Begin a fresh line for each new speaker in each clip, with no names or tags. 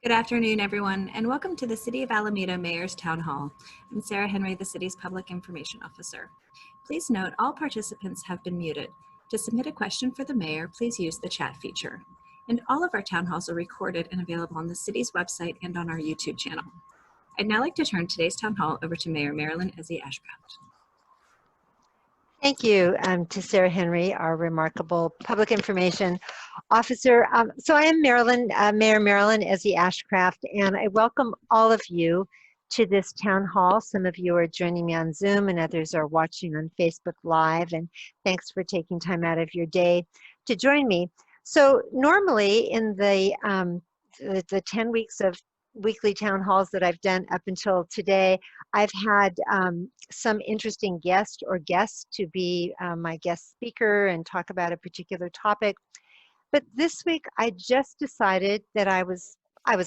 Good afternoon, everyone, and welcome to the City of Alameda Mayor's Town Hall. I'm Sarah Henry, the city's Public Information Officer. Please note all participants have been muted. To submit a question for the mayor, please use the chat feature. And all of our town halls are recorded and available on the city's website and on our YouTube channel. I'd now like to turn today's town hall over to Mayor Marilyn Ashcraft.
Thank you to Sarah Henry, our remarkable public information officer. So I am Marilyn, Mayor Marilyn Ashcraft, and I welcome all of you to this town hall. Some of you are joining me on Zoom and others are watching on Facebook Live, and thanks for taking time out of your day to join me. So normally in the 10 weeks of weekly town halls that I've done up until today, I've had some interesting guests to be my guest speaker and talk about a particular topic. But this week, I just decided that I was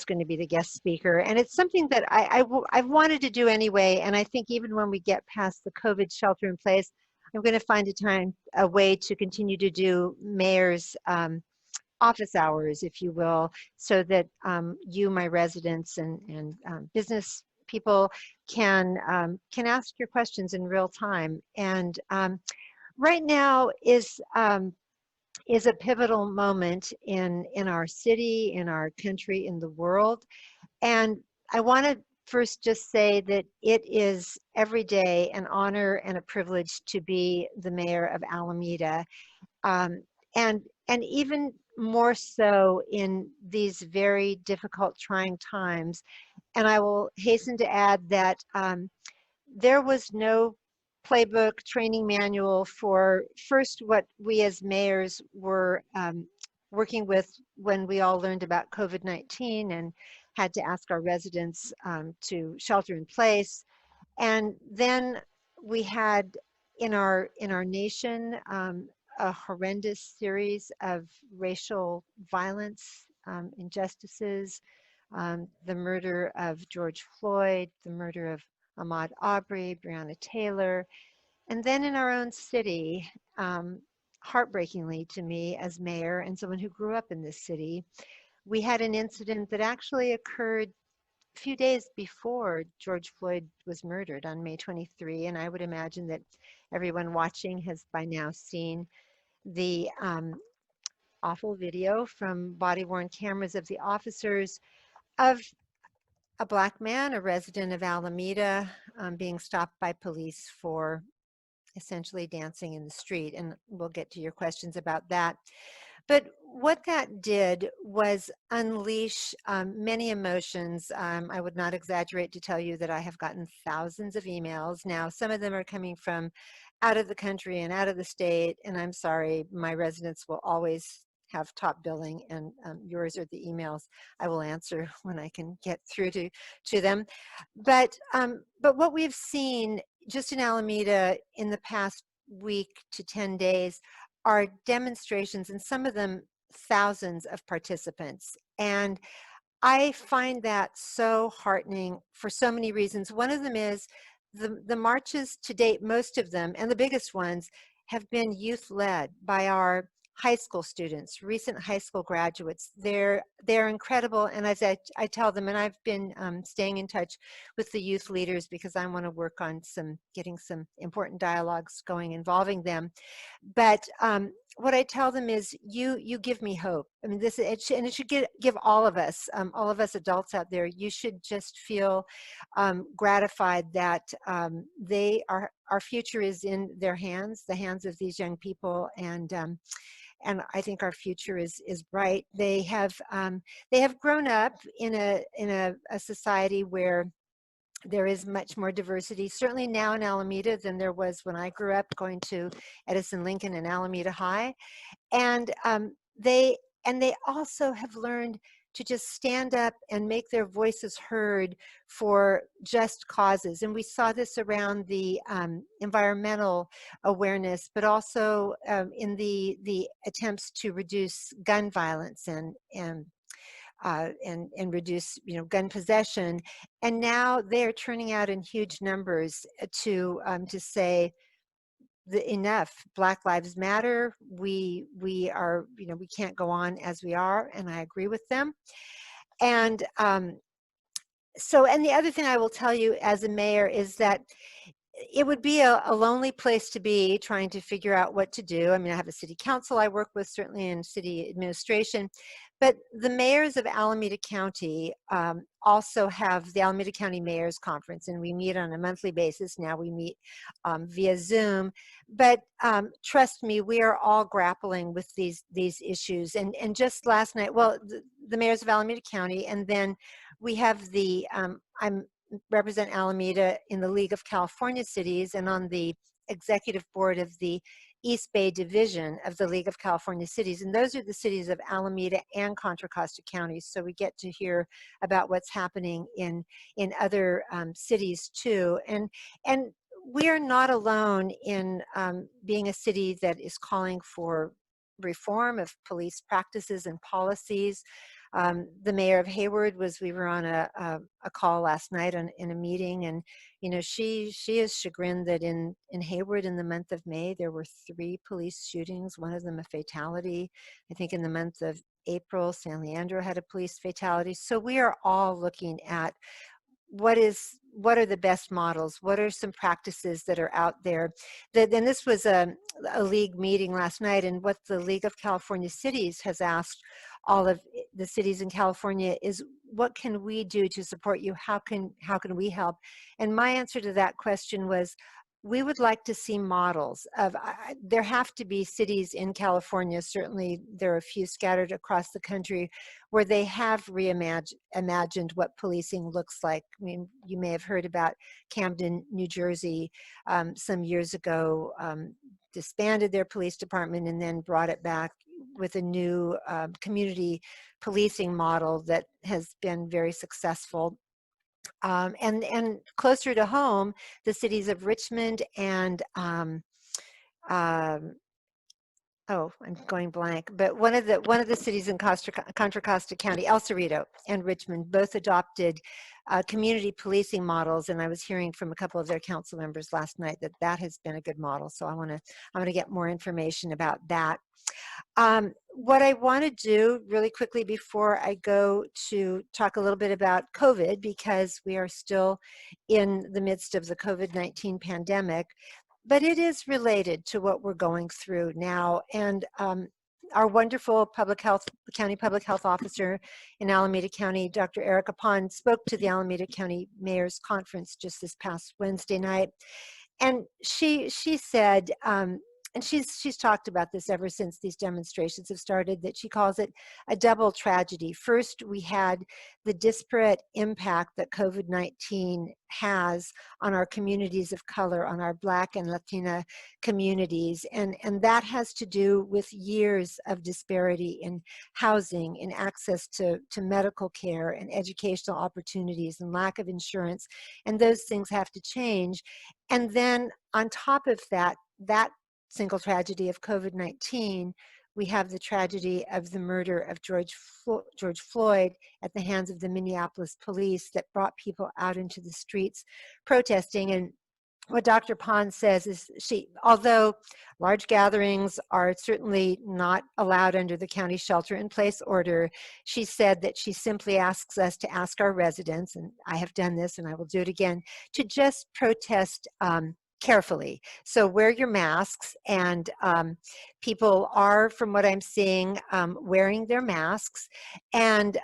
going to be the guest speaker, and it's something that I've wanted to do anyway. And I think even when we get past the COVID shelter in place, I'm going to find a way to continue to do mayor's office hours, if you will, so that you, my residents, and business people can ask your questions in real time. And right now is a pivotal moment in our city, in our country, in the world. And I want to first just say that it is every day an honor and a privilege to be the mayor of Alameda. And even more so in these very difficult, trying times. And I will hasten to add that there was no playbook training manual for first what we as mayors were working with when we all learned about COVID-19 and had to ask our residents to shelter in place. And then we had in our nation a horrendous series of racial violence, injustices, the murder of George Floyd, the murder of Ahmaud Arbery, Breonna Taylor, and then in our own city, heartbreakingly to me as mayor and someone who grew up in this city, we had an incident that actually occurred a few days before George Floyd was murdered on May 23, and I would imagine that everyone watching has by now seen the awful video from body-worn cameras of the officers of a Black man, a resident of Alameda, being stopped by police for essentially dancing in the street. And we'll get to your questions about that. But what that did was unleash many emotions. I would not exaggerate to tell you that I have gotten thousands of emails. Now, some of them are coming from out of the country and out of the state, and I'm sorry, my residents will always have top billing, and yours are the emails I will answer when I can get through to them. But what we've seen just in Alameda in the past week to 10 days are demonstrations, and some of them thousands of participants. And I find that so heartening for so many reasons. One of them is the marches to date, most of them, and the biggest ones, have been youth-led by our high school students, recent high school graduates. They're incredible, and as I tell them, and I've been staying in touch with the youth leaders because I want to work on getting some important dialogues going involving them. But what I tell them is, you give me hope. I mean, it should give all of us adults out there, you should just feel gratified that our future is in their hands, the hands of these young people, and I think our future is bright. They have grown up in a society where there is much more diversity, certainly now in Alameda than there was when I grew up going to Edison Lincoln and Alameda High. And they also have learned to just stand up and make their voices heard for just causes. And we saw this around the environmental awareness, but also in the attempts to reduce gun violence and reduce, gun possession. And now they're turning out in huge numbers to say, enough. Black Lives Matter. We are, we can't go on as we are, and I agree with them. And so, and the other thing I will tell you as a mayor is that it would be a lonely place to be trying to figure out what to do. I mean, I have a city council I work with, certainly in city administration, but the mayors of Alameda County also have the Alameda County Mayors Conference, and we meet on a monthly basis. Now we meet via Zoom, but trust me, we are all grappling with these issues. And just last night, well, the mayors of Alameda County, and then we have the, I'm represent Alameda in the League of California Cities and on the executive board of the East Bay division of the League of California Cities. And those are the cities of Alameda and Contra Costa counties. So we get to hear about what's happening in other cities too. And we are not alone in being a city that is calling for reform of police practices and policies. The mayor of Hayward we were on a call last night in a meeting, and you know, she is chagrined that in Hayward in the month of May there were 3 police shootings, one of them a fatality. I think in the month of April, San Leandro had a police fatality. So we are all looking at what are the best models? What are some practices that are out there? Then this was a league meeting last night, and what the League of California Cities has asked all of the cities in California is, what can we do to support you? How can we help? And my answer to that question was, we would like to see models of, there have to be cities in California, certainly there are a few scattered across the country, where they have reimagined what policing looks like. I mean, you may have heard about Camden, New Jersey, some years ago, disbanded their police department and then brought it back with a new community policing model that has been very successful. And closer to home, the cities of Richmond and oh, I'm going blank, but one of the cities in Contra Costa County, El Cerrito and Richmond, both adopted community policing models, and I was hearing from a couple of their council members last night that that has been a good model. So I want to get more information about that. What I want to do really quickly before I go to talk a little bit about COVID, because we are still in the midst of the COVID-19 pandemic, but it is related to what we're going through now. And our wonderful county public health officer in Alameda County, Dr. Erica Pond, spoke to the Alameda County Mayor's Conference just this past Wednesday night. And she said, and she's talked about this ever since these demonstrations have started, that she calls it a double tragedy. First, we had the disparate impact that COVID-19 has on our communities of color, on our Black and Latina communities, and that has to do with years of disparity in housing, in access to medical care and educational opportunities, and lack of insurance, and those things have to change. And then on top of that single tragedy of COVID-19, we have the tragedy of the murder of George Floyd at the hands of the Minneapolis police that brought people out into the streets protesting. And what Dr. Pond says is, although large gatherings are certainly not allowed under the county shelter-in-place order, she said that she simply asks us to ask our residents, and I have done this and I will do it again, to just protest carefully. So wear your masks, and people are, from what I'm seeing, wearing their masks, and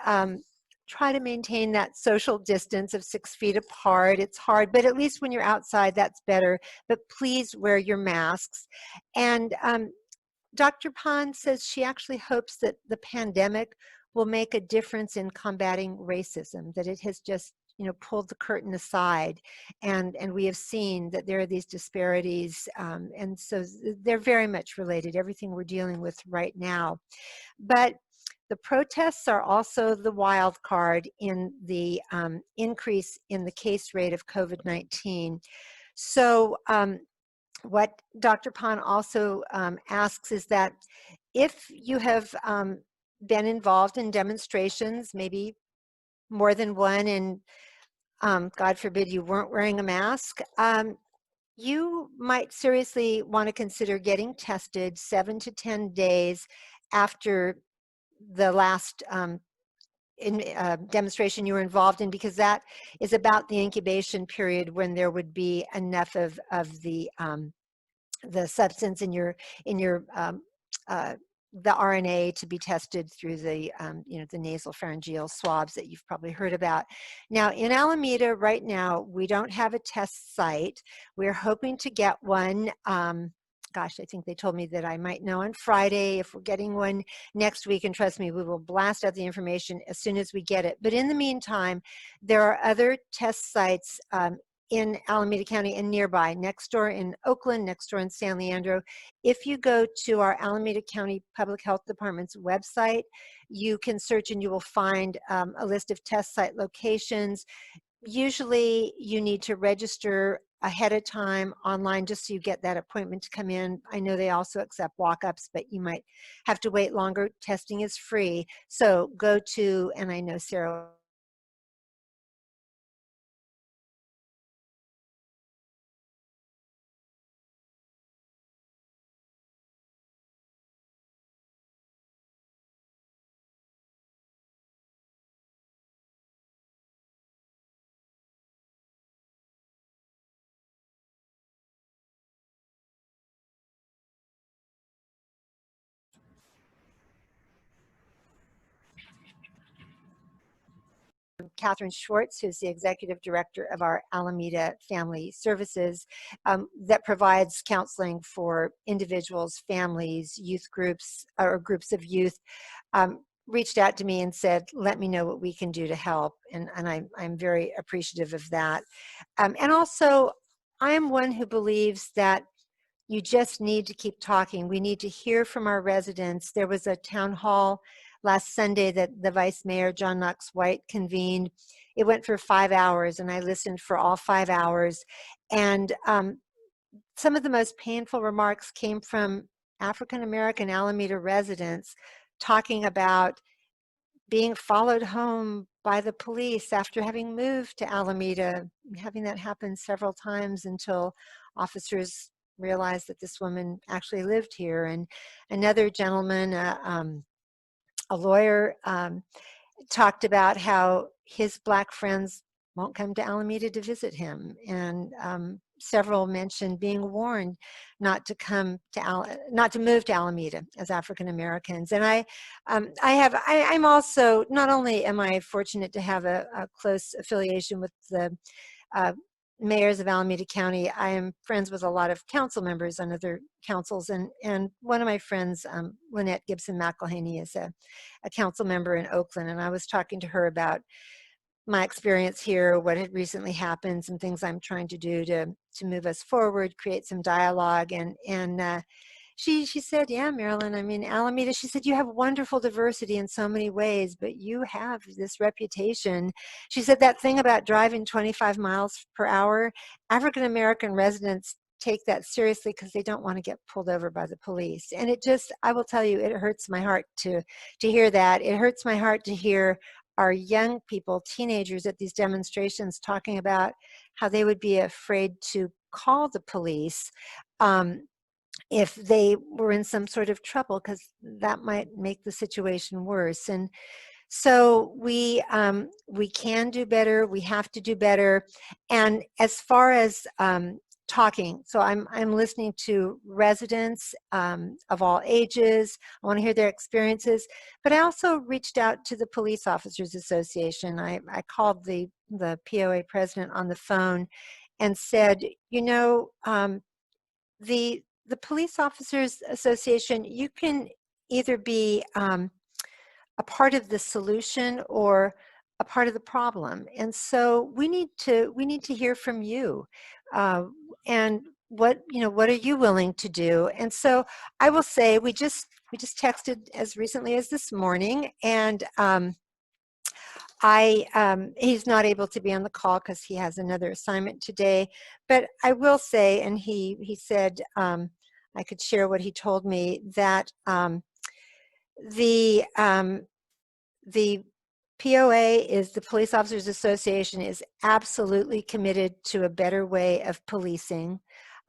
try to maintain that social distance of 6 feet apart. It's hard, but at least when you're outside, that's better. But please wear your masks. And Dr. Pond says she actually hopes that the pandemic will make a difference in combating racism, that it has just, you know, pulled the curtain aside, and we have seen that there are these disparities, and so they're very much related, everything we're dealing with right now. But the protests are also the wild card in the increase in the case rate of COVID-19. So what Dr. Pond also asks is that if you have been involved in demonstrations, maybe more than one, and God forbid you weren't wearing a mask, you might seriously want to consider getting tested 7 to 10 days after the last demonstration you were involved in, because that is about the incubation period when there would be enough of the substance in your uh, the RNA to be tested through the the nasal pharyngeal swabs that you've probably heard about. Now in Alameda right now, we don't have a test site. We're hoping to get one. Gosh, I think they told me that I might know on Friday if we're getting one next week, and trust me, we will blast out the information as soon as we get it. But in the meantime, there are other test sites in Alameda County and nearby, next door in Oakland, next door in San Leandro. If you go to our Alameda County Public Health Department's website, you can search and you will find a list of test site locations. Usually you need to register ahead of time online just so you get that appointment to come in. I know they also accept walk-ups, but you might have to wait longer. Testing is free. So go to, and I know Sarah Catherine Schwartz, who's the executive director of our Alameda Family Services, that provides counseling for individuals, families, youth groups, or groups of youth, reached out to me and said, let me know what we can do to help. And I'm very appreciative of that. And also, I'm one who believes that you just need to keep talking. We need to hear from our residents. There was a town hall last Sunday that the Vice Mayor, John Knox White, convened. It went for 5 hours, and I listened for all 5 hours. And some of the most painful remarks came from African-American Alameda residents talking about being followed home by the police after having moved to Alameda, having that happen several times until officers realized that this woman actually lived here. And another gentleman, a lawyer, talked about how his Black friends won't come to Alameda to visit him. And several mentioned being warned not to come to not to move to Alameda as African Americans. And I'm also, not only am I fortunate to have a close affiliation with the mayors of Alameda County, I am friends with a lot of council members on other councils, and one of my friends, Lynette Gibson McElhaney, is a council member in Oakland, and I was talking to her about my experience here, what had recently happened, some things I'm trying to do to move us forward, create some dialogue, and she said, yeah, Marilyn, I mean, Alameda, she said, you have wonderful diversity in so many ways, but you have this reputation. She said that thing about driving 25 miles per hour, African-American residents take that seriously because they don't want to get pulled over by the police. And it just, I will tell you, it hurts my heart to hear that. It hurts my heart to hear our young people, teenagers at these demonstrations talking about how they would be afraid to call the police if they were in some sort of trouble, because that might make the situation worse. And so we can do better. We have to do better. And as far as talking, so I'm listening to residents of all ages. I want to hear their experiences, but I also reached out to the Police Officers Association. I called the POA president on the phone and said, you know, the Police Officers Association, you can either be a part of the solution or a part of the problem. And so we need to hear from you. And what are you willing to do? And so I will say we just texted as recently as this morning, and he's not able to be on the call because he has another assignment today. But I will say, and he said I could share what he told me, that the POA is the Police Officers Association is absolutely committed to a better way of policing.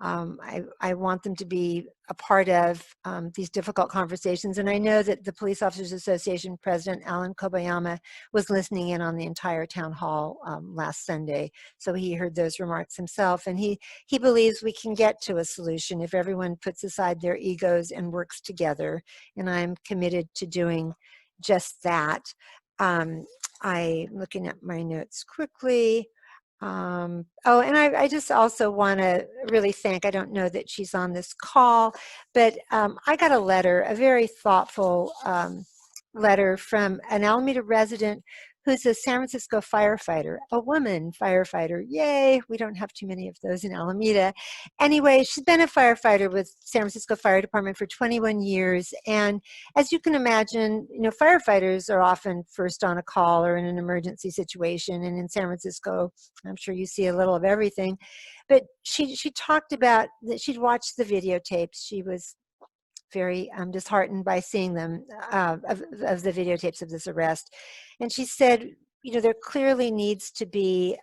I want them to be a part of these difficult conversations. And I know that the Police Officers Association President, Alan Kobayama, was listening in on the entire town hall last Sunday. So he heard those remarks himself. And he believes we can get to a solution if everyone puts aside their egos and works together. And I'm committed to doing just that. I'm looking at my notes quickly. Oh, and I just also want to really thank, I don't know that she's on this call, but I got a letter, a very thoughtful letter from an Alameda resident who's a San Francisco firefighter, a woman firefighter. Yay, we don't have too many of those in Alameda. Anyway, she's been a firefighter with San Francisco Fire Department for 21 years. And as you can imagine, you know, firefighters are often first on a call or in an emergency situation. And in San Francisco, I'm sure you see a little of everything. But she talked about that she'd watched the videotapes. She was very disheartened by seeing them, of the videotapes of this arrest. And she said, you know, there clearly needs to be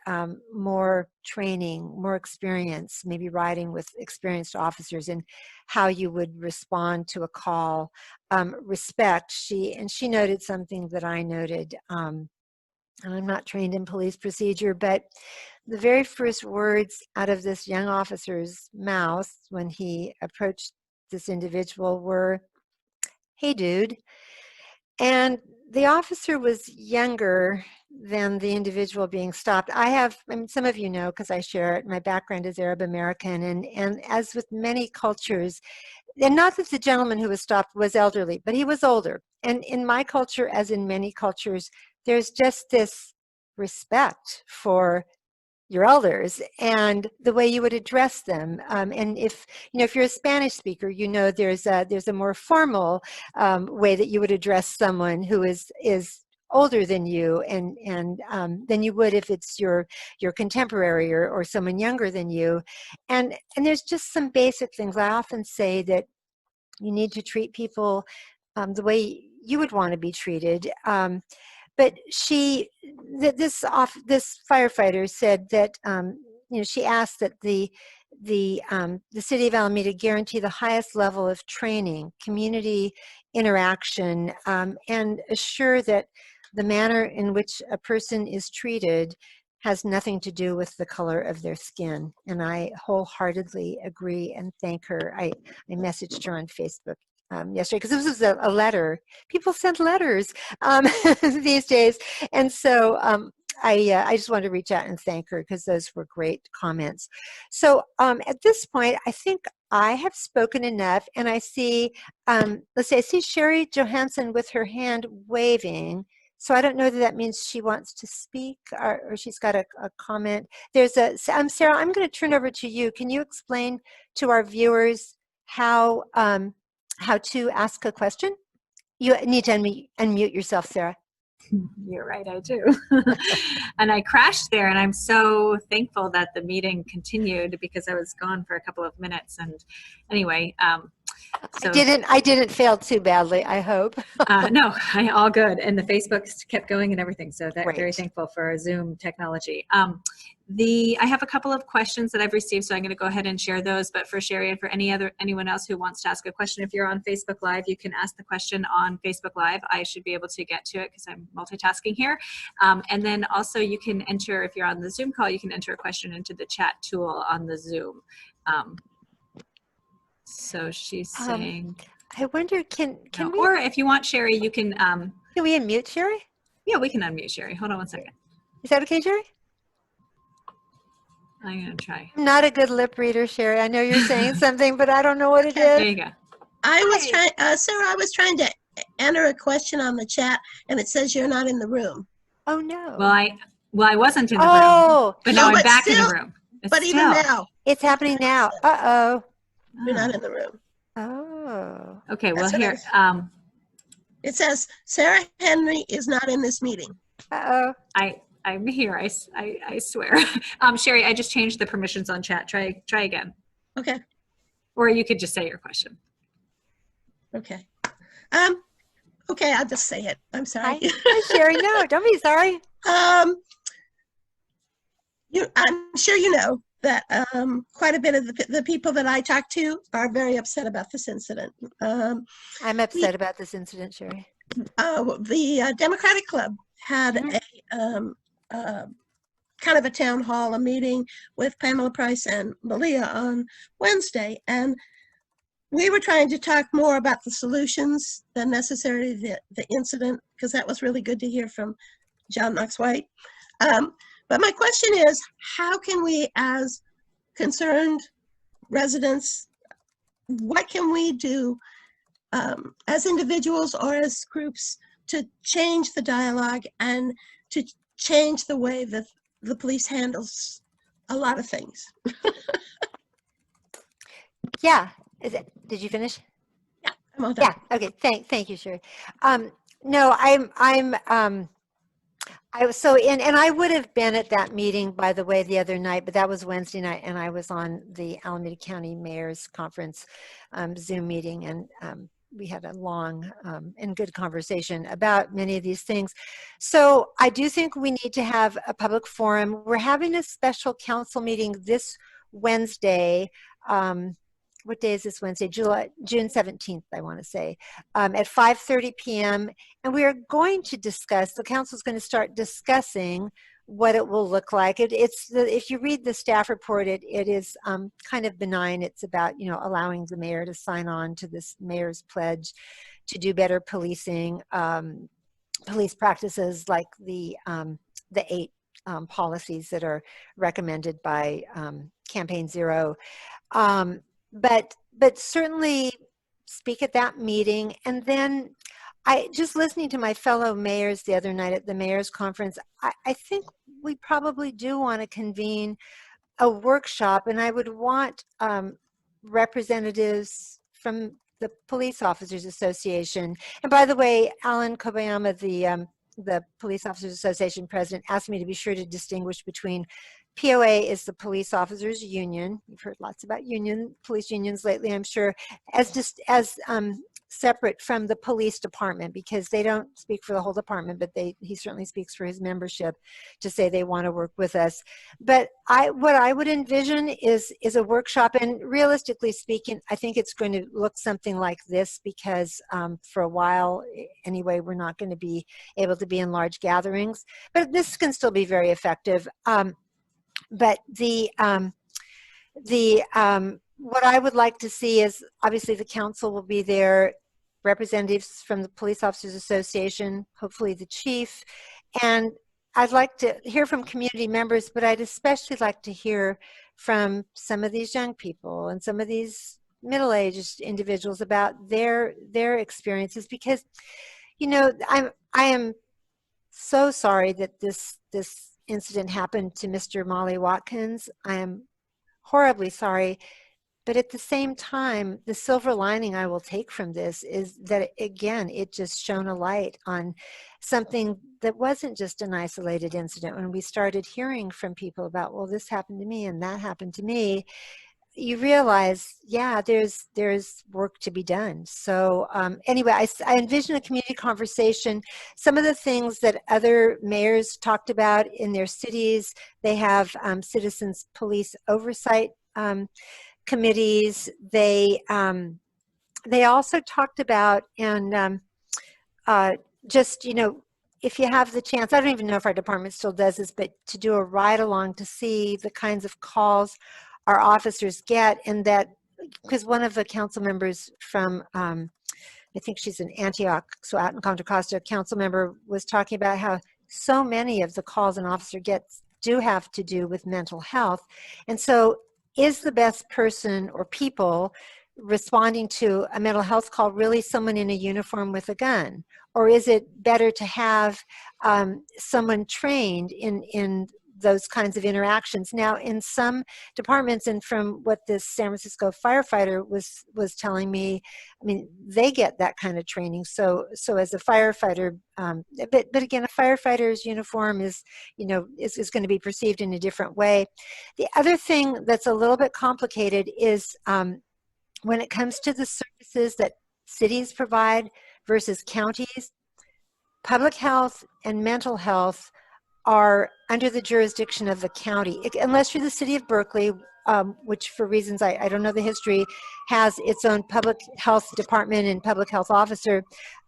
more training, more experience, maybe riding with experienced officers in how you would respond to a call. Respect, she noted something that I noted. And I'm not trained in police procedure, but the very first words out of this young officer's mouth when he approached this individual were, "Hey, dude." And the officer was younger than the individual being stopped. I mean, some of you know, because I share it, my background is Arab American, and as with many cultures, and not that the gentleman who was stopped was elderly, but he was older. And in my culture, as in many cultures, there's just this respect for your elders and the way you would address them. And if you're a Spanish speaker, you know there's a more formal way that you would address someone who is older than you and than you would if it's your contemporary or someone younger than you. And there's just some basic things. I often say that you need to treat people the way you would want to be treated. But this firefighter said that she asked that the city of Alameda guarantee the highest level of training, community interaction, and assure that the manner in which a person is treated has nothing to do with the color of their skin. And I wholeheartedly agree and thank her. I messaged her on Facebook yesterday, because this was a letter. People send letters these days. And so I just wanted to reach out and thank her because those were great comments. So at this point, I think I have spoken enough, and I see, let's see, I see Sherry Johansson with her hand waving. So I don't know that that means she wants to speak or she's got a comment. There's Sarah, I'm going to turn over to you. Can you explain to our viewers how to ask a question? You need to unmute yourself, Sarah.
You're right, I do. And I crashed there, and I'm so thankful that the meeting continued because I was gone for a couple of minutes. And anyway, so
I didn't fail too badly, I hope.
No, all good. And the Facebook kept going and everything. So
Great.
Very thankful for Zoom technology. I have a couple of questions that I've received, so I'm going to go ahead and share those. But for Sherry and for anyone else who wants to ask a question, if you're on Facebook Live, you can ask the question on Facebook Live. I should be able to get to it because I'm multitasking here. And then also you can enter, if you're on the Zoom call, you can enter a question into the chat tool on the Zoom. So she's saying,
I wonder, can we?
Or if you want, Sherry, you can.
Can we unmute Sherry?
Yeah, we can unmute Sherry. Hold on one second.
Is that okay, Sherry?
I'm going to try.
I'm not a good lip reader, Sherry. I know you're saying something, but I don't know what it is.
There you go.
Sarah, I was trying to enter a question on the chat, and it says you're not in the room.
Oh, no.
Well, I wasn't in the room, but now I'm back in the room.
But even now.
It's happening now. Uh-oh.
You're not in the room.
Oh.
Okay, well, here.
It says Sarah Henry is not in this meeting.
Uh-oh.
I'm here. I swear. Sherry, I just changed the permissions on chat. Try again.
Okay.
Or you could just say your question.
Okay. Okay, I'll just say it. I'm sorry.
Hi, Sherry. No, don't be sorry.
I'm sure you know that quite a bit of the people that I talk to are very upset about this incident.
I'm upset about this incident, Sherry.
The Democratic Club had a kind of a town hall, a meeting with Pamela Price and Malia on Wednesday, and we were trying to talk more about the solutions than necessarily the incident, because that was really good to hear from John Knox White. But my question is, how can we, as concerned residents, what can we do as individuals or as groups to change the dialogue and to change the way that the police handles a lot of things?
Yeah. Did you finish?
Yeah, I'm all done.
Yeah. Okay. Thank you, Sherry. No, and I would have been at that meeting, by the way, the other night, but that was Wednesday night, and I was on the Alameda County Mayor's Conference Zoom meeting, and we had a long and good conversation about many of these things. So I do think we need to have a public forum. We're having a special council meeting this Wednesday. What day is this Wednesday? June 17th, I want to say, at 5:30 p.m. And we are going to discuss, the council is going to start discussing what it will look like. If you read the staff report, it is kind of benign. It's about, allowing the mayor to sign on to this mayor's pledge to do better policing, police practices like the 8 policies that are recommended by Campaign Zero. But certainly speak at that meeting. And then just listening to my fellow mayors the other night at the mayor's conference, I think we probably do want to convene a workshop, and I would want representatives from the Police Officers Association. And by the way, Alan Kobayama, the Police Officers Association president, asked me to be sure to distinguish between POA is the police officers union. You've heard lots about police unions lately, I'm sure, as separate from the police department, because they don't speak for the whole department, but he certainly speaks for his membership to say they want to work with us. But what I would envision is a workshop, and realistically speaking, I think it's going to look something like this, because for a while anyway, we're not going to be able to be in large gatherings, but this can still be very effective. But what I would like to see is, obviously the council will be there, representatives from the Police Officers Association, hopefully the chief, and I'd like to hear from community members, but I'd especially like to hear from some of these young people and some of these middle-aged individuals about their experiences, because I am so sorry that this incident happened to Mr. Molly Watkins. I am horribly sorry, but at the same time, the silver lining I will take from this is that, again, it just shone a light on something that wasn't just an isolated incident. When we started hearing from people about, well, this happened to me and that happened to me, you realize, yeah, there's work to be done. So anyway, I envision a community conversation. Some of the things that other mayors talked about in their cities, they have citizens police oversight committees. They also talked about, and just, if you have the chance, I don't even know if our department still does this, but to do a ride along to see the kinds of calls our officers get, and that, because one of the council members from, I think she's in Antioch, so out in Contra Costa, council member was talking about how so many of the calls an officer gets do have to do with mental health. And so is the best person or people responding to a mental health call really someone in a uniform with a gun? Or is it better to have someone trained in those kinds of interactions? Now, in some departments, and from what this San Francisco firefighter was telling me, I mean, they get that kind of training. So as a firefighter, but again, a firefighter's uniform is going to be perceived in a different way. The other thing that's a little bit complicated is when it comes to the services that cities provide versus counties, public health and mental health are under the jurisdiction of the county, unless you're the city of Berkeley, which for reasons I don't know the history, has its own public health department and public health officer.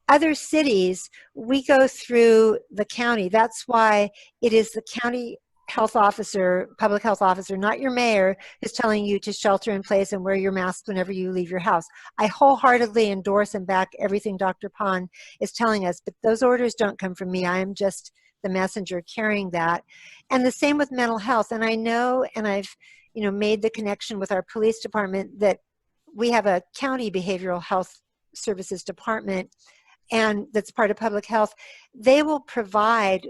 Other cities, we go through the county. That's why it is the county health officer, public health officer, not your mayor, who's telling you to shelter in place and wear your mask whenever you leave your house. I wholeheartedly endorse and back everything Dr. Pond is telling us, but those orders don't come from me. I am just the messenger carrying that. And the same with mental health. And I know, and I've made the connection with our police department, that we have a county behavioral health services department, and that's part of public health. They will provide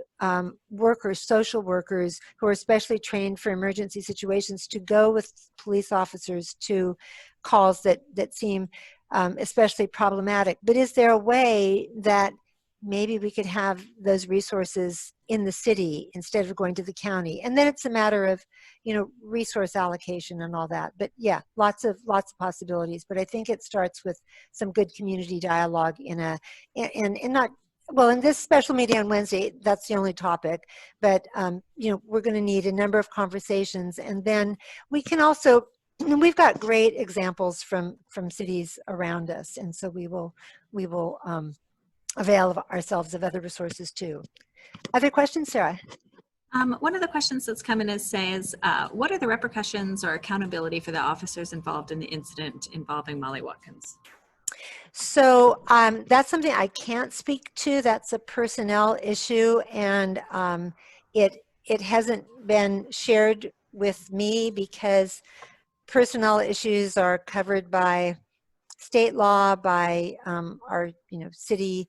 workers, social workers, who are specially trained for emergency situations to go with police officers to calls that seem especially problematic. But is there a way that maybe we could have those resources in the city instead of going to the county? And then it's a matter of, resource allocation and all that. But yeah, lots of possibilities. But I think it starts with some good community dialogue in this special meeting on Wednesday, that's the only topic. But, we're going to need a number of conversations. And then we can also, we've got great examples from cities around us. And so we will avail of ourselves of other resources too. Other questions, Sarah?
One of the questions that's come in says, what are the repercussions or accountability for the officers involved in the incident involving Molly Watkins?
So that's something I can't speak to. That's a personnel issue, and it hasn't been shared with me because personnel issues are covered by state law, by our city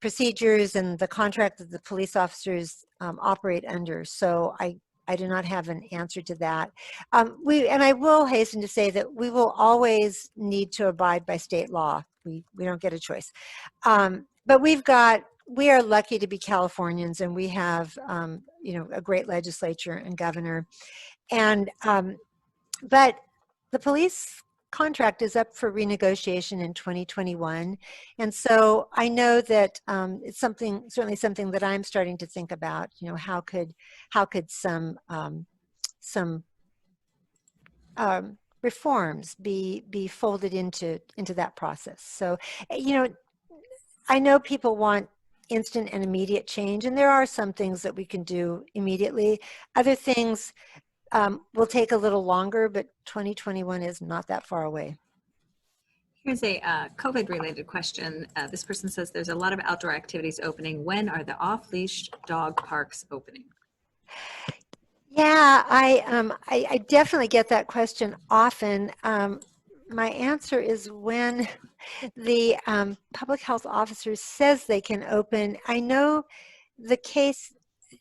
procedures and the contract that the police officers operate under. So I do not have an answer to that. And I will hasten to say that we will always need to abide by state law. We don't get a choice. But we are lucky to be Californians, and we have a great legislature and governor. And but the police contract is up for renegotiation in 2021. And so I know that it's certainly something that I'm starting to think about, how could some reforms be folded into that process. So, I know people want instant and immediate change, and there are some things that we can do immediately. Other things will take a little longer, but 2021 is not that far away.
Here's a COVID-related question. This person says there's a lot of outdoor activities opening. When are the off-leash dog parks opening?
Yeah, I definitely get that question often. My answer is when the public health officer says they can open. I know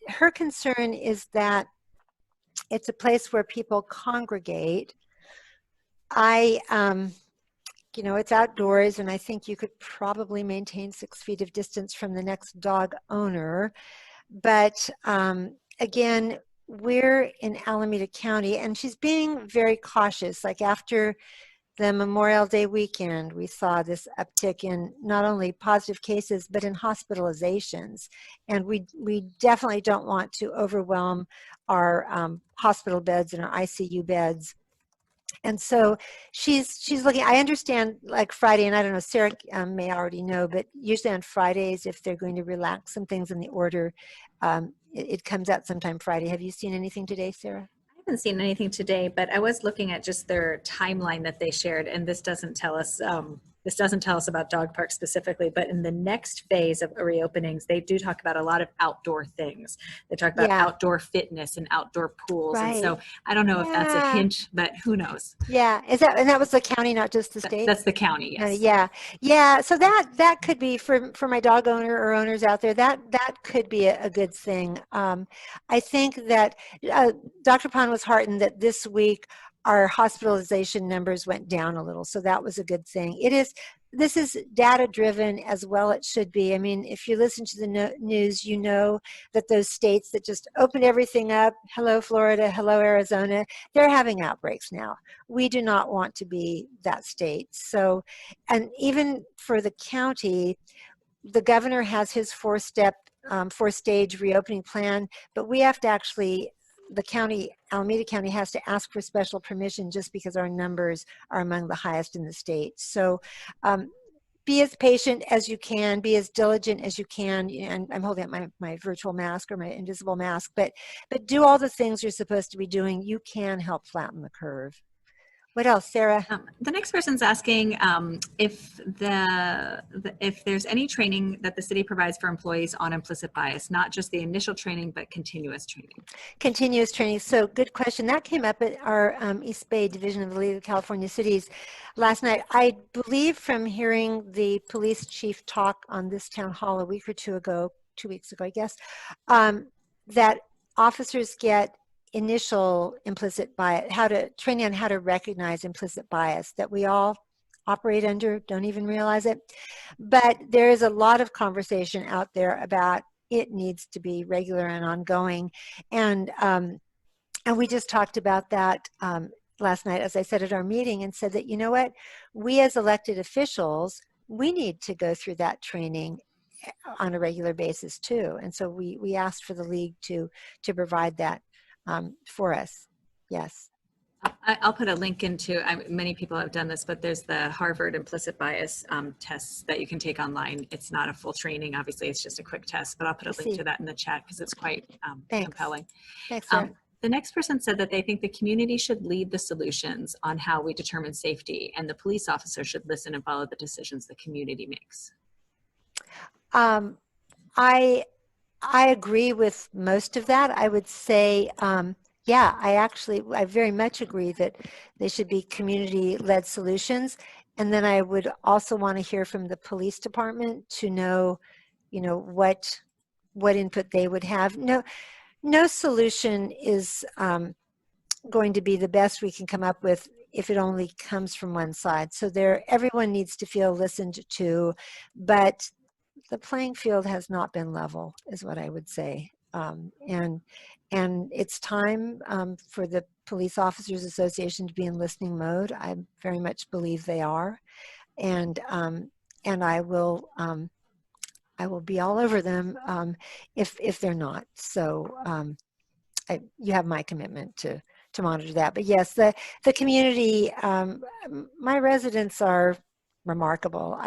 her concern is that it's a place where people congregate. It's outdoors, and I think you could probably maintain 6 feet of distance from the next dog owner. But again, we're in Alameda County, and she's being very cautious. Like after the Memorial Day weekend, we saw this uptick in not only positive cases, but in hospitalizations. And we definitely don't want to overwhelm our hospital beds and our ICU beds. And so she's looking. I understand, like Friday, and I don't know, Sarah may already know, but usually on Fridays, if they're going to relax some things in the order, it comes out sometime Friday. Have you seen anything today, Sarah?
I haven't seen anything today, but I was looking at just their timeline that they shared, and this doesn't tell us about dog parks specifically, but in the next phase of reopenings, they do talk about a lot of outdoor things. They talk about outdoor fitness and outdoor pools. Right. And so I don't know if that's a hint, but who knows?
Yeah. And that was the county, not just the state?
That's the county, yes.
Yeah. So that could be for my dog owner or owners out there, that could be a good thing. I think that Dr. Pond was heartened that this week our hospitalization numbers went down a little. So that was a good thing. This is data driven as well it should be. I mean, if you listen to the news, you know that those states that just opened everything up, hello Florida, hello Arizona, they're having outbreaks now. We do not want to be that state. So, and even for the county, the governor has his 4-step 4-stage reopening plan, but we have to actually, the county, Alameda County has to ask for special permission just because our numbers are among the highest in the state. So be as patient as you can, be as diligent as you can, and I'm holding up my virtual mask or my invisible mask, but do all the things you're supposed to be doing. You can help flatten the curve. What else, Sarah?
The next person's asking if if there's any training that the city provides for employees on implicit bias, not just the initial training, but continuous training.
Continuous training. So good question. That came up at our East Bay Division of the League of California Cities last night. I believe from hearing the police chief talk on this town hall a week or 2 weeks ago, I guess, that officers get initial implicit bias, training on how to recognize implicit bias that we all operate under, don't even realize it. But there is a lot of conversation out there about it needs to be regular and ongoing. And we just talked about that last night, as I said at our meeting, and said that, you know what, we as elected officials, we need to go through that training on a regular basis too. And so we asked for the league to provide that for us. Yes.
I'll put a link into, many people have done this, but there's the Harvard implicit bias tests that you can take online. It's not a full training, obviously, it's just a quick test, but I'll put a link to that in the chat because it's quite compelling.
Thanks, Sarah.
The next person said that they think the community should lead the solutions on how we determine safety, and the police officer should listen and follow the decisions the community makes.
I agree with most of that. I would say, yeah, I very much agree that they should be community-led solutions. And then I would also want to hear from the police department to know, what input they would have. No solution is going to be the best we can come up with if it only comes from one side. So everyone needs to feel listened to, but the playing field has not been level, is what I would say. And it's time for the Police Officers Association to be in listening mode. I very much believe they are, and I will be all over them if they're not. So you have my commitment to monitor that. But yes, the community, my residents are remarkable.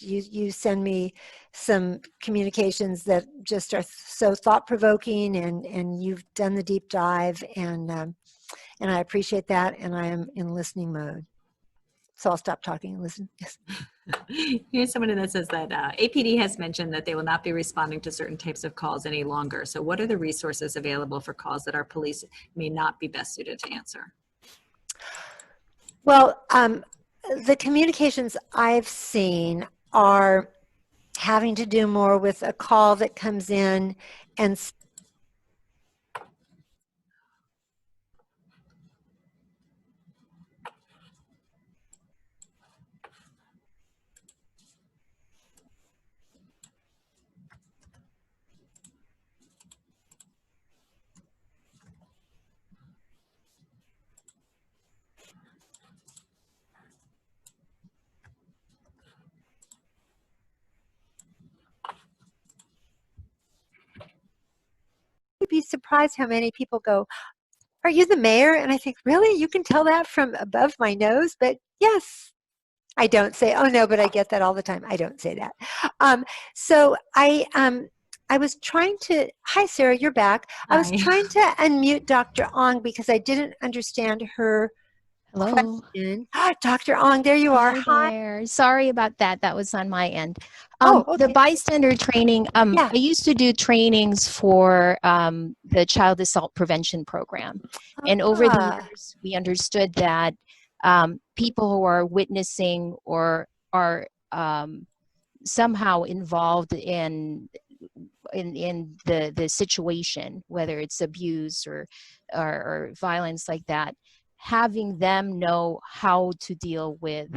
You send me some communications that just are so thought-provoking, and you've done the deep dive, and I appreciate that, and I am in listening mode. So I'll stop talking and listen. Yes.
Here's someone that says that APD has mentioned that they will not be responding to certain types of calls any longer. So what are the resources available for calls that our police may not be best suited to answer?
Well, the communications I've seen are having to do more with a call that comes in and you'd be surprised how many people go, "Are you the mayor?" And I think, really? You can tell that from above my nose? But yes. I don't say, "Oh no," but I get that all the time. I don't say that. So I was trying to, hi Sarah, you're back. I was trying to unmute Dr. Ong because I didn't understand her question. Dr. Ong, there you are.
Hi there. Sorry about that. That was on my end.
Okay.
The bystander training, I used to do trainings for the child assault prevention program. And over the years, we understood that people who are witnessing or are somehow involved in the situation, whether it's abuse or violence like that, having them know how to deal with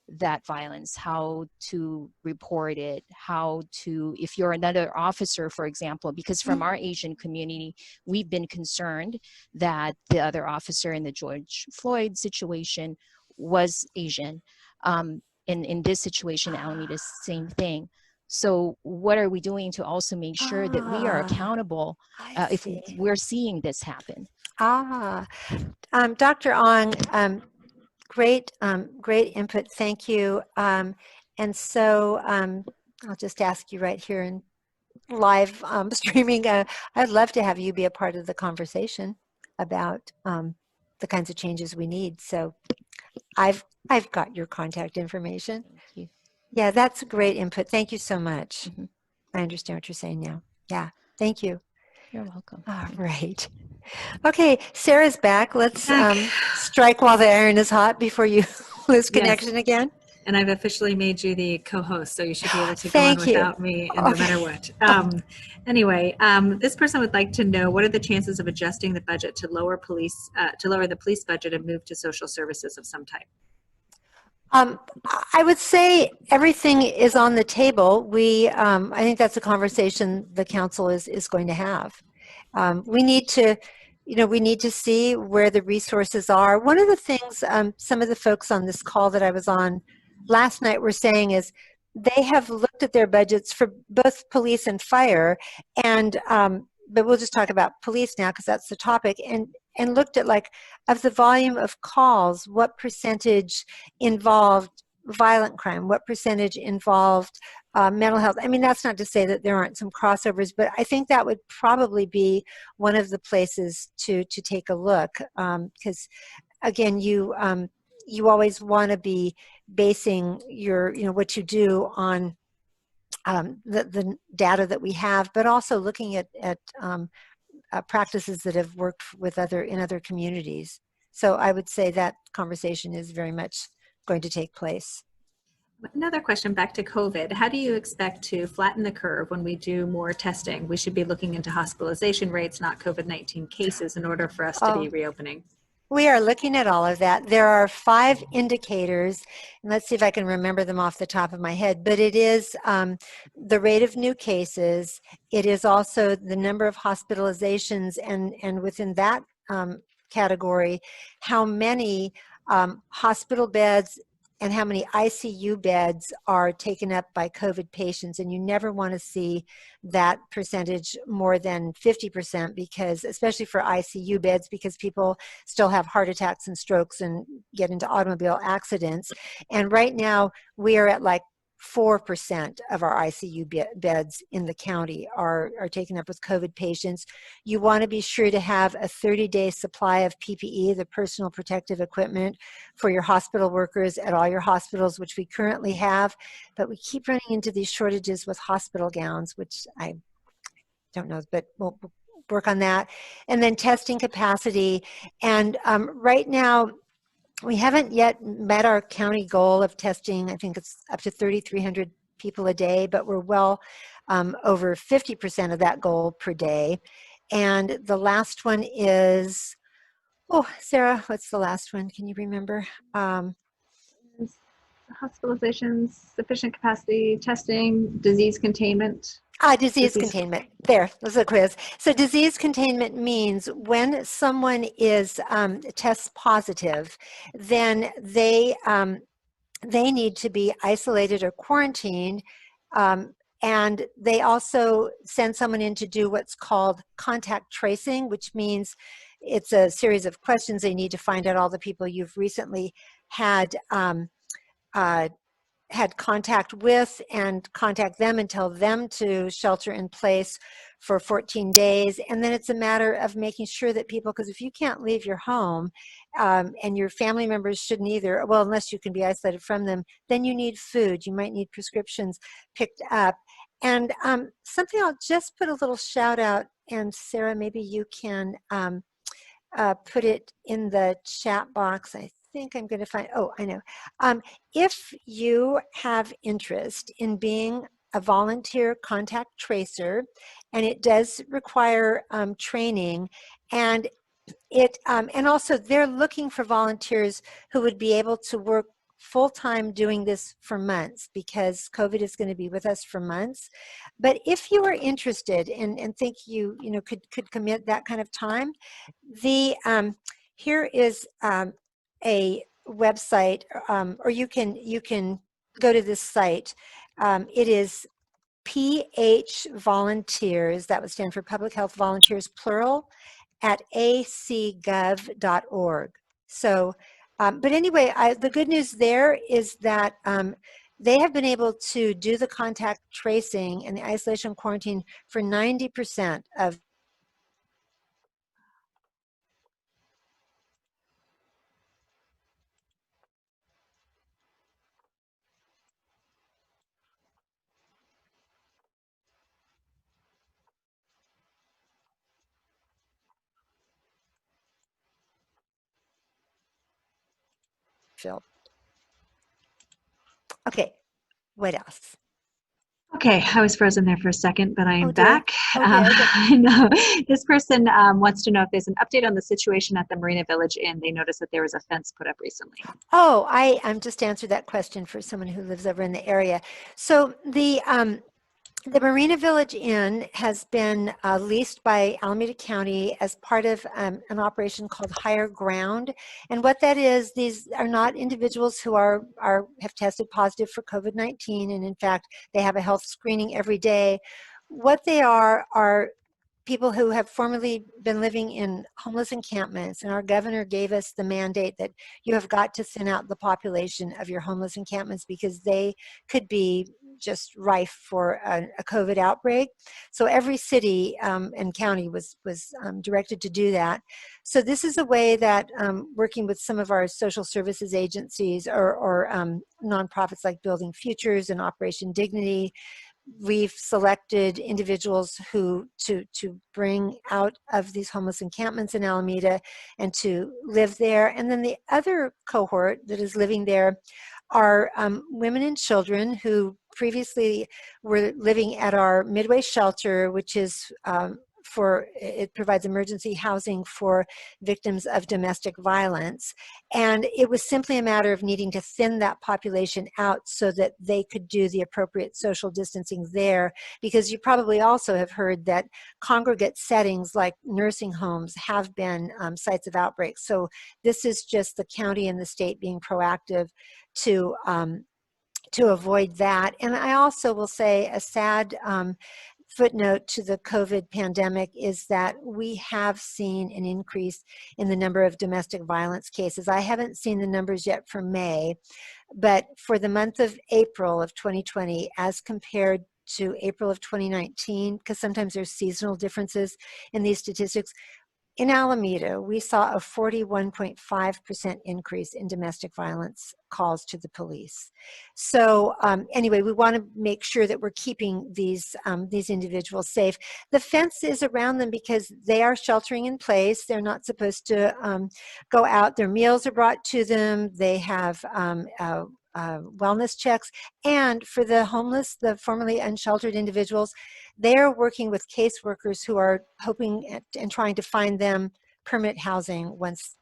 that violence, how to report it, if you're another officer, for example, because from our Asian community, we've been concerned that the other officer in the George Floyd situation was Asian. In this situation, Alameda, same thing. So what are we doing to also make sure that we are accountable if
see.
we're seeing this happen?
Dr. Ong, great, great input. Thank you. And so I'll just ask you right here in live streaming. I'd love to have you be a part of the conversation about the kinds of changes we need. So I've got your contact information.
Thank you.
Yeah, that's a great input. Thank you so much.
Mhm.
I understand what you're saying now. Yeah, thank you.
You're welcome.
All right. Okay, Sarah's back. Let's
Back.
strike while the iron is hot before you lose connection again.
And I've officially made you the co-host, so you should be able to go on
Thank you.
without me, and no matter what. Anyway, this person would like to know, what are the chances of adjusting the budget to lower the police budget and move to social services of some type?
I would say everything is on the table. I think that's a conversation the council is going to have. We need to, we need to see where the resources are. One of the things some of the folks on this call that I was on last night were saying is they have looked at their budgets for both police and fire, and but we'll just talk about police now because that's the topic, and looked at, like, of the volume of calls, what percentage involved violent crime, what percentage involved mental health. I mean, that's not to say that there aren't some crossovers, but I think that would probably be one of the places to take a look, because again, you always want to be basing your, what you do on the data that we have, but also looking at practices that have worked with in other communities. So I would say that conversation is very much going to take place.
Another question back to COVID. How do you expect to flatten the curve when we do more testing? We should be looking into hospitalization rates, not COVID-19 cases, in order for us to be reopening.
We are looking at all of that. There are 5 indicators, and let's see if I can remember them off the top of my head, but it is the rate of new cases. It is also the number of hospitalizations, and within that category, how many hospital beds and how many ICU beds are taken up by COVID patients. And you never want to see that percentage more than 50%, because, especially for ICU beds, because people still have heart attacks and strokes and get into automobile accidents. And right now we are at like 4% of our ICU beds in the county are taken up with COVID patients. You want to be sure to have a 30-day supply of PPE, the personal protective equipment, for your hospital workers at all your hospitals, which we currently have, but we keep running into these shortages with hospital gowns, which I don't know, but we'll work on that. And then testing capacity. And right now, we haven't yet met our county goal of testing. I think it's up to 3,300 people a day, but we're well over 50% of that goal per day. And the last one is, oh, Sarah, what's the last one? Can you remember?
Hospitalizations, sufficient capacity, testing, disease containment.
Disease containment. There, that's a quiz. So disease containment means when someone is test positive, then they need to be isolated or quarantined, and they also send someone in to do what's called contact tracing, which means it's a series of questions. They need to find out all the people you've recently had had contact with and contact them and tell them to shelter in place for 14 days. And then it's a matter of making sure that people, because if you can't leave your home and your family members shouldn't either, well, unless you can be isolated from them, then you need food. You might need prescriptions picked up. And something I'll just put a little shout out, and Sarah, maybe you can put it in the chat box. I think I'm going to find, oh, I know. If you have interest in being a volunteer contact tracer, and it does require training, and and also they're looking for volunteers who would be able to work full-time doing this for months, because COVID is going to be with us for months. But if you are interested and think you could commit that kind of time, here is a website, or you can go to this site. It is PH Volunteers, that would stand for Public Health Volunteers, plural, at acgov.org. So, but anyway, the good news there is that they have been able to do the contact tracing and the isolation quarantine for 90% of Phil. Okay, what else?
Okay, I was frozen there for a second, but I am
Oh, dear.
back.
Okay, okay.
I know this person wants to know if there's an update on the situation at the Marina Village Inn. They noticed that there was a fence put up recently.
Oh, I'm just answered that question for someone who lives over in the area. So the Marina Village Inn has been leased by Alameda County as part of an operation called Higher Ground. And what that is, these are not individuals who have tested positive for COVID-19. And in fact, they have a health screening every day. What they are people who have formerly been living in homeless encampments, and our governor gave us the mandate that you have got to thin out the population of your homeless encampments because they could be just rife for a COVID outbreak. So every city and county was directed to do that. So this is a way that working with some of our social services agencies or nonprofits like Building Futures and Operation Dignity, we've selected individuals who to bring out of these homeless encampments in Alameda and to live there. And then the other cohort that is living there are women and children who previously were living at our Midway shelter, which is it provides emergency housing for victims of domestic violence. And it was simply a matter of needing to thin that population out so that they could do the appropriate social distancing there, because you probably also have heard that congregate settings like nursing homes have been sites of outbreaks. So this is just the county and the state being proactive to avoid that. And I also will say a sad footnote to the COVID pandemic is that we have seen an increase in the number of domestic violence cases. I haven't seen the numbers yet for May, but for the month of April of 2020, as compared to April of 2019, because sometimes there's seasonal differences in these statistics, in Alameda, we saw a 41.5% increase in domestic violence calls to the police. So anyway, we want to make sure that we're keeping these individuals safe. The fence is around them because they are sheltering in place. They're not supposed to go out. Their meals are brought to them. They have wellness checks. And for the homeless, the formerly unsheltered individuals, they're working with caseworkers who are hoping and trying to find them permanent housing once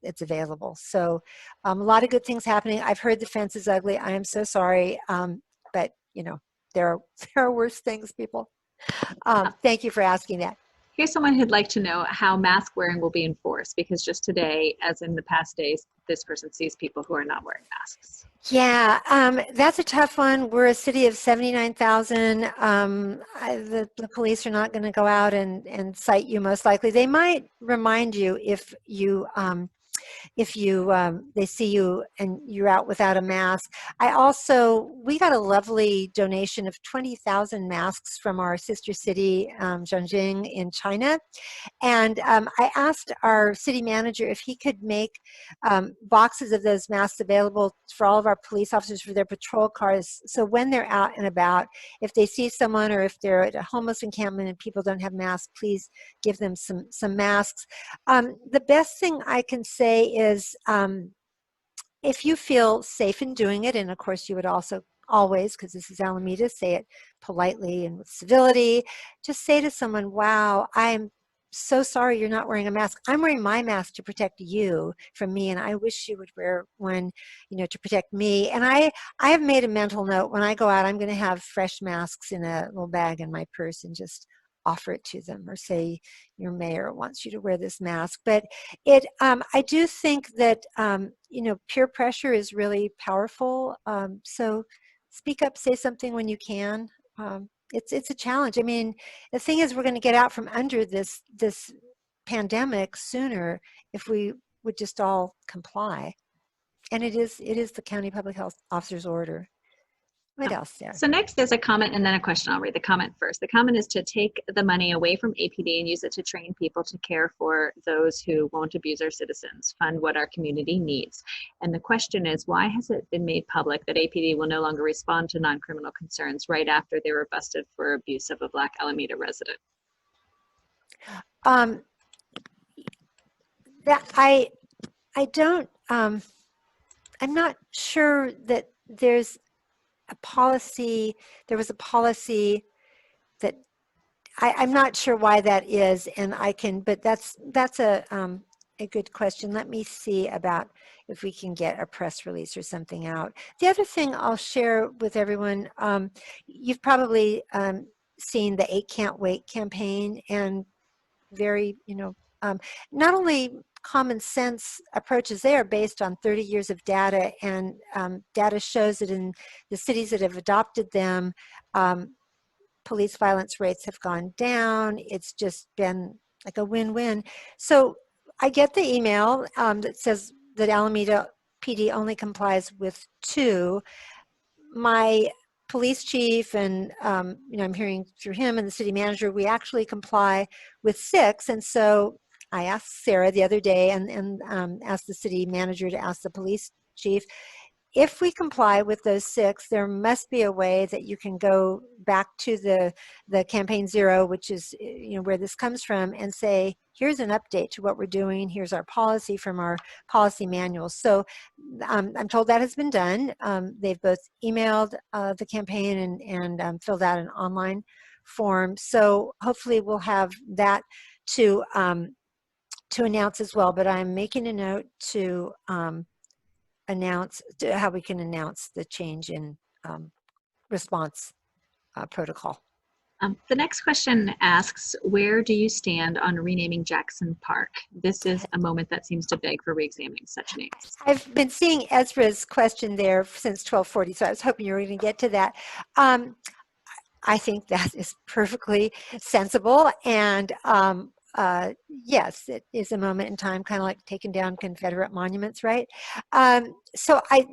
it's available. So a lot of good things happening. I've heard the fence is ugly. I am so sorry, but you know, there are worse things, people. Thank you for asking that.
Here's someone who'd like to know how mask wearing will be enforced, because just today, as in the past days, this person sees people who are not wearing masks.
Yeah, that's a tough one. We're a city of 79,000. The police are not going to go out and cite you most likely. They might remind you if they see you and you're out without a mask. We got a lovely donation of 20,000 masks from our sister city, Zhangjiang in China. And I asked our city manager if he could make boxes of those masks available for all of our police officers for their patrol cars. So when they're out and about, if they see someone or if they're at a homeless encampment and people don't have masks, please give them some masks. The best thing I can say is if you feel safe in doing it, and of course you would also always, because this is Alameda, say it politely and with civility, just say to someone, wow, I'm so sorry you're not wearing a mask. I'm wearing my mask to protect you from me, and I wish you would wear one, to protect me. And I have made a mental note, when I go out, I'm going to have fresh masks in a little bag in my purse and just offer it to them, or say your mayor wants you to wear this mask. But I do think that peer pressure is really powerful. So speak up, say something when you can. it's a challenge. I mean, the thing is, we're going to get out from under this pandemic sooner if we would just all comply. And it is the county public health officer's order. What else, Sarah?
So next there's a comment and then a question. I'll read the comment first. The comment is to take the money away from APD and use it to train people to care for those who won't abuse our citizens, fund what our community needs. And the question is, why has it been made public that APD will no longer respond to non-criminal concerns right after they were busted for abuse of a Black Alameda resident?
That I don't, I'm not sure that there's a policy, there was a policy that I'm not sure why that is, and but that's a good question. Let me see about if we can get a press release or something out. The other thing I'll share with everyone, you've probably seen the 8 Can't Wait campaign, and very, not only common sense approaches there based on 30 years of data, and data shows that in the cities that have adopted them, police violence rates have gone down. It's just been like a win-win. So I get the email that says that Alameda PD only complies with 2. My police chief and I'm hearing through him and the city manager, we actually comply with 6. And so I asked Sarah the other day and asked the city manager to ask the police chief, if we comply with those 6, there must be a way that you can go back to the campaign 0, which is where this comes from, and say, here's an update to what we're doing. Here's our policy from our policy manual. So I'm told that has been done. They've both emailed the campaign and filled out an online form. So hopefully we'll have that to announce as well. But I'm making a note to announce how we can announce the change in response protocol.
The next question asks, where do you stand on renaming Jackson Park? This is a moment that seems to beg for reexamining such names.
I've been seeing Ezra's question there since 1240, so I was hoping you were going to get to that. I think that is perfectly sensible, and yes, it is a moment in time, kind of like taking down Confederate monuments, right? So I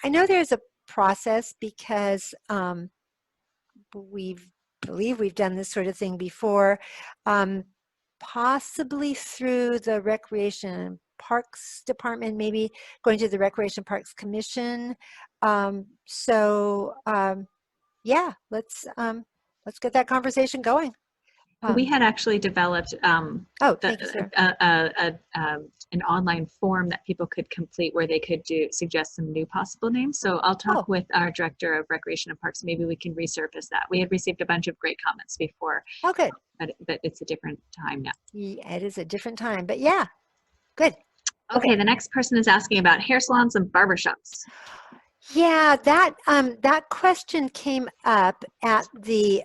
know there's a process, because we believe we've done this sort of thing before, possibly through the Recreation and Parks Department, maybe going to the Recreation and Parks Commission. Yeah, let's get that conversation going.
We had actually developed an online form that people could complete where they could suggest some new possible names. So I'll talk with our director of Recreation and Parks. Maybe we can resurface that. We had received a bunch of great comments before.
Oh, good.
But it's a different time now.
Yeah, it is a different time, but yeah, good.
Okay, the next person is asking about hair salons and barbershops.
Yeah, that question came up at the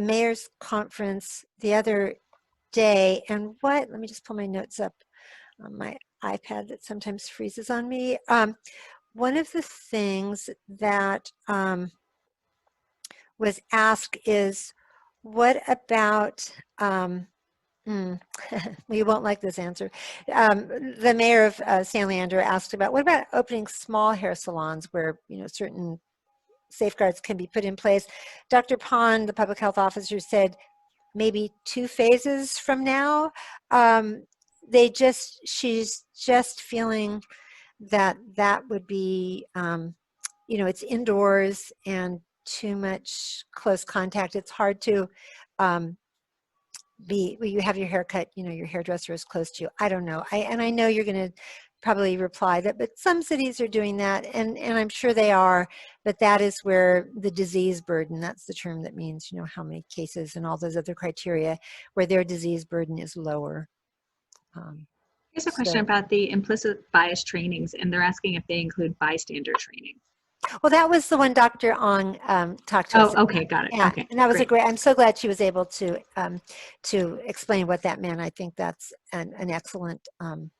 mayor's conference the other day, and let me just pull my notes up on my iPad that sometimes freezes on me. One of the things that was asked is, what about, we won't like this answer. The mayor of San Leandro asked about, what about opening small hair salons where certain safeguards can be put in place? Dr. Pond, the public health officer, said maybe 2 phases from now. She's just feeling that would be, it's indoors and too much close contact. It's hard to you have your haircut, your hairdresser is close to you. I don't know. I know you're going to probably reply that, but some cities are doing that, and I'm sure they are, but that is where the disease burden, that's the term that means, how many cases and all those other criteria, where their disease burden is lower.
Here's a question about the implicit bias trainings, and they're asking if they include bystander training.
Well, that was the one Dr. Ong talked to us about.
Okay, got it.
Yeah,
okay,
and that was great. I'm so glad she was able to explain what that meant. I think that's an excellent item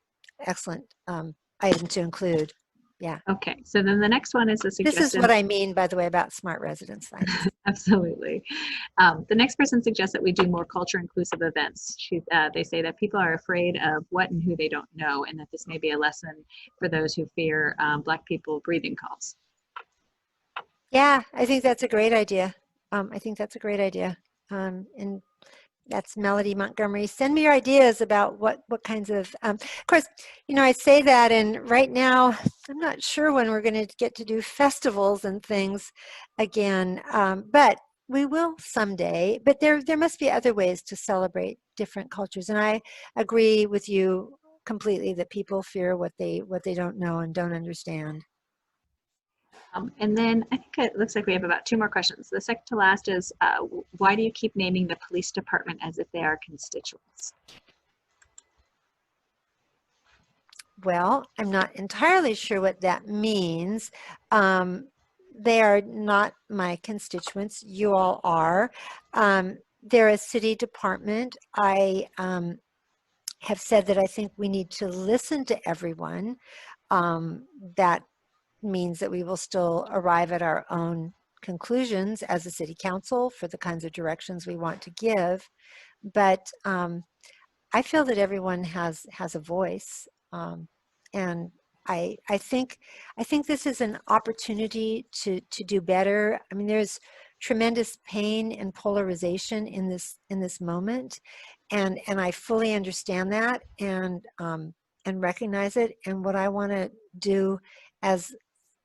to include. yeah.
Okay, so then the next one is a suggestion.
This is what I mean, by the way, about smart residence science.
Absolutely. The next person suggests that we do more culture inclusive events. They say that people are afraid of what and who they don't know, and that this may be a lesson for those who fear Black people breathing calls.
Yeah, I think that's a great idea. I think that's a great idea. And that's Melody Montgomery. Send me your ideas about what kinds of course, you know, I say that, and right now, I'm not sure when we're going to get to do festivals and things again, but we will someday. But there must be other ways to celebrate different cultures. And I agree with you completely that people fear what they don't know and don't understand.
And then I think it looks like we have about 2 more questions. The second to last is, why do you keep naming the police department as if they are constituents?
Well, I'm not entirely sure what that means. They are not my constituents. You all are. They're a city department. I have said that I think we need to listen to everyone. That means that we will still arrive at our own conclusions as a city council for the kinds of directions we want to give. But I feel that everyone has a voice, and I think this is an opportunity to do better. I mean, there's tremendous pain and polarization in this moment, and I fully understand that and recognize it. And what I want to do as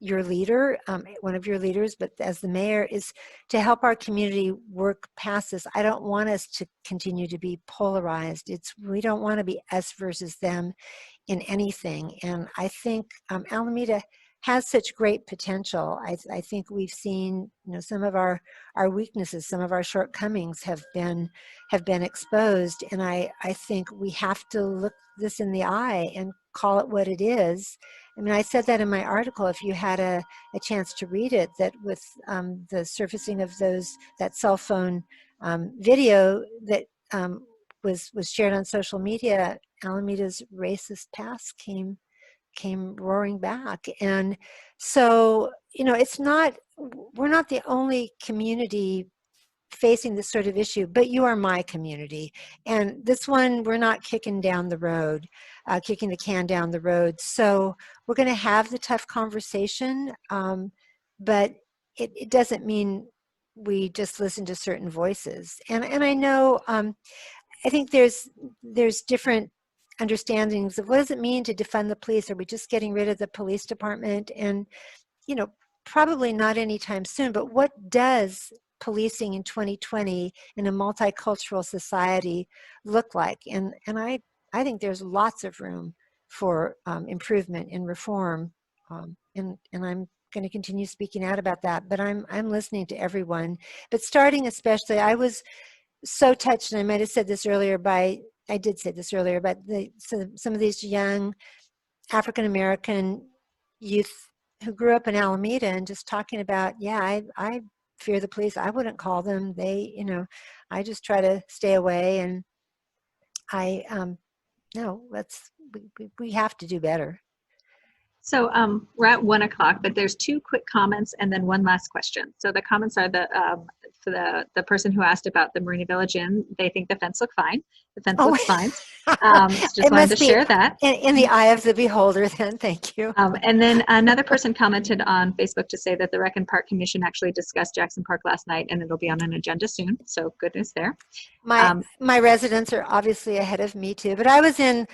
your leader, one of your leaders, but as the mayor, is to help our community work past this. I don't want us to continue to be polarized. We don't want to be us versus them in anything. And I think Alameda has such great potential. I think we've seen, you know, some of our weaknesses, some of our shortcomings have been exposed. And I think we have to look this in the eye and call it what it is. I mean, I said that in my article, if you had a chance to read it, that with the surfacing of that cell phone video that was shared on social media, Alameda's racist past came roaring back. And so, you know, we're not the only community facing this sort of issue, but you are my community. And this one, we're not kicking the can down the road. So we're going to have the tough conversation, but it doesn't mean we just listen to certain voices. And I know, I think there's different understandings of what does it mean to defund the police? Are we just getting rid of the police department? And, you know, probably not anytime soon, but what does policing in 2020 in a multicultural society look like? And I think there's lots of room for improvement and reform, and I'm going to continue speaking out about that. But I'm listening to everyone. But starting especially, I was so touched, and I might have said this earlier I did say this earlier, but some of these young African American youth who grew up in Alameda and just talking about, yeah, I fear the police. I wouldn't call them. They, you know, I just try to stay away. And no, we have to do better.
So we're at 1 o'clock, but there's 2 quick comments and then 1 last question. So the comments are for the person who asked about the Marina Village Inn. They think the fence looked fine. The fence looks fine. Just wanted to share that.
In the eye of the beholder then, thank you.
And then another person commented on Facebook to say that the Rec and Park Commission actually discussed Jackson Park last night, and it'll be on an agenda soon. So good news there.
My residents are obviously ahead of me too, but I was in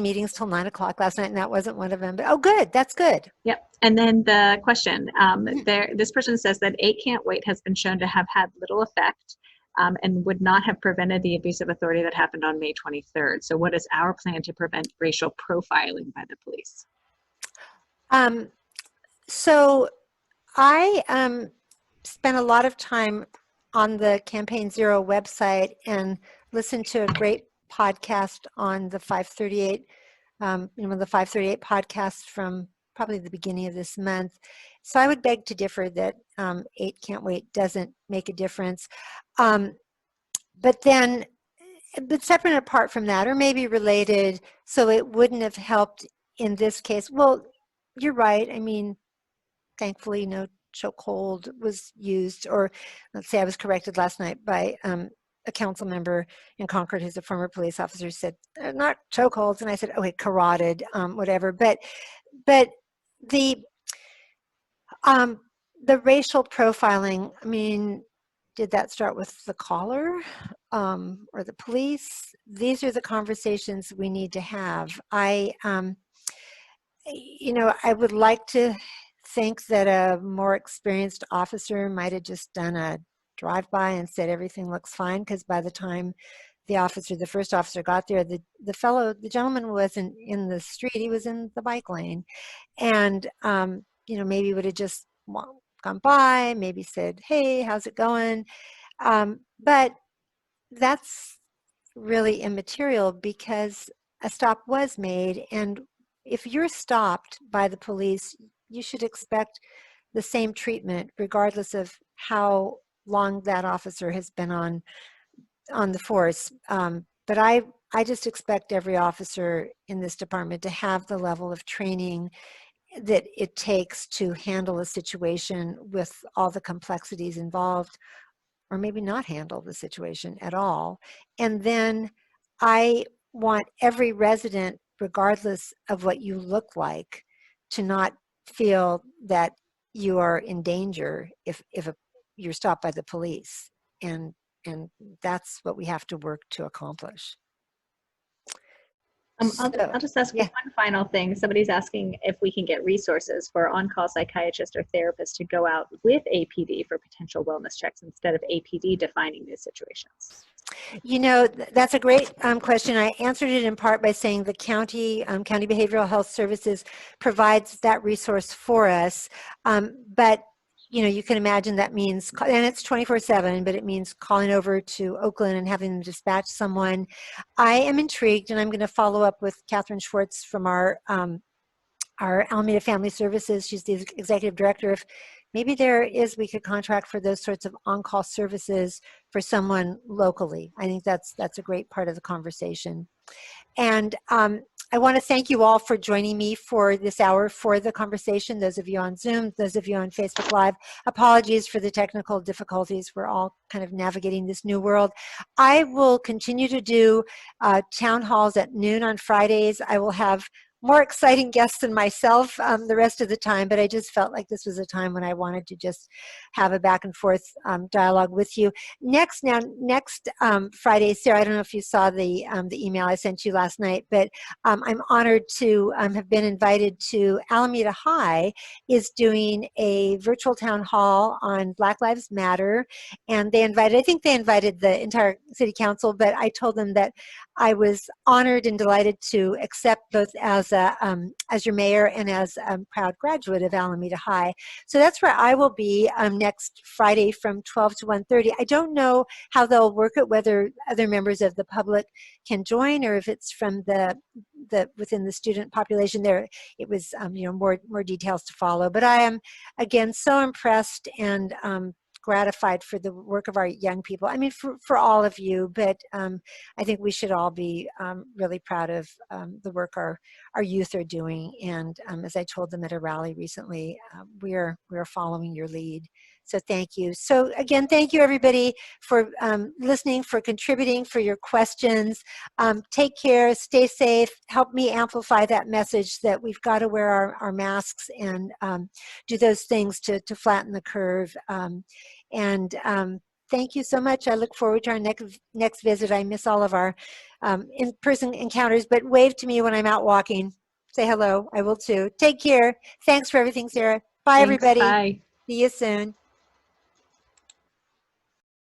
meetings till 9 o'clock last night, and that wasn't one of them. But oh, good, that's good.
Yep. And then the question, this person says that 8 Can't Wait has been shown to have had little effect and would not have prevented the abuse of authority that happened on May 23rd. So what is our plan to prevent racial profiling by the police?
So I spent a lot of time on the Campaign Zero website and listened to a great podcast on the 538, the 538 podcast from probably the beginning of this month. So I would beg to differ that 8 Can't Wait doesn't make a difference. But separate and apart from that, or maybe related, so it wouldn't have helped in this case. Well, you're right. I mean, thankfully, no chokehold was used, or let's say I was corrected last night by a council member in Concord who's a former police officer, said, "They're not chokeholds," and I said, "Okay, carotid, whatever." But the um, the racial profiling, I mean, did that start with the caller or the police? These are the conversations we need to have. I would like to think that a more experienced officer might have just done a drive-by and said everything looks fine, because by the time the first officer got there, the gentleman wasn't in the street, he was in the bike lane. And, maybe would have just gone by, maybe said, "Hey, how's it going?" But that's really immaterial because a stop was made. And if you're stopped by the police, you should expect the same treatment regardless of how long that officer has been on the force. But I just expect every officer in this department to have the level of training that it takes to handle a situation with all the complexities involved, or maybe not handle the situation at all. And then I want every resident, regardless of what you look like, to not feel that you are in danger if you're stopped by the police. And that's what we have to work to accomplish.
I'll just ask one final thing. Somebody's asking if we can get resources for on-call psychiatrists or therapists to go out with APD for potential wellness checks instead of APD defining these situations.
That's a great question. I answered it in part by saying the county Behavioral Health Services provides that resource for us. But you can imagine that means, and it's 24/7, but it means calling over to Oakland and having them dispatch someone. I am intrigued, and I'm going to follow up with Catherine Schwartz from our Alameda Family Services. She's the executive director. If maybe we could contract for those sorts of on-call services for someone locally. I think that's a great part of the conversation. And I want to thank you all for joining me for this hour for the conversation. Those of you on Zoom, those of you on Facebook Live, apologies for the technical difficulties. We're all kind of navigating this new world. I will continue to do town halls at noon on Fridays. I will have more exciting guests than myself the rest of the time, but I just felt like this was a time when I wanted to just have a back and forth dialogue with you. Next Friday, Sarah, I don't know if you saw the email I sent you last night, but I'm honored to have been invited to Alameda High is doing a virtual town hall on Black Lives Matter, and I think they invited the entire city council, but I told them that I was honored and delighted to accept both as your mayor and as a proud graduate of Alameda High. So that's where I will be next Friday from 12 to 1:30. I don't know how they'll work it, whether other members of the public can join or if it's from the within the student population. There, it was more details to follow. But I am again so impressed and gratified for the work of our young people. I mean, for all of you, but I think we should all be really proud of the work our youth are doing. And as I told them at a rally recently, we are following your lead. So thank you. So again, thank you everybody for listening, for contributing, for your questions. Take care, stay safe, help me amplify that message that we've got to wear our masks and do those things to flatten the curve. Thank you so much. I look forward to our next visit. I miss all of our in-person encounters, but wave to me when I'm out walking. Say hello. I will too. Take care. Thanks for everything, Sarah. Bye, everybody.
Bye.
See you soon.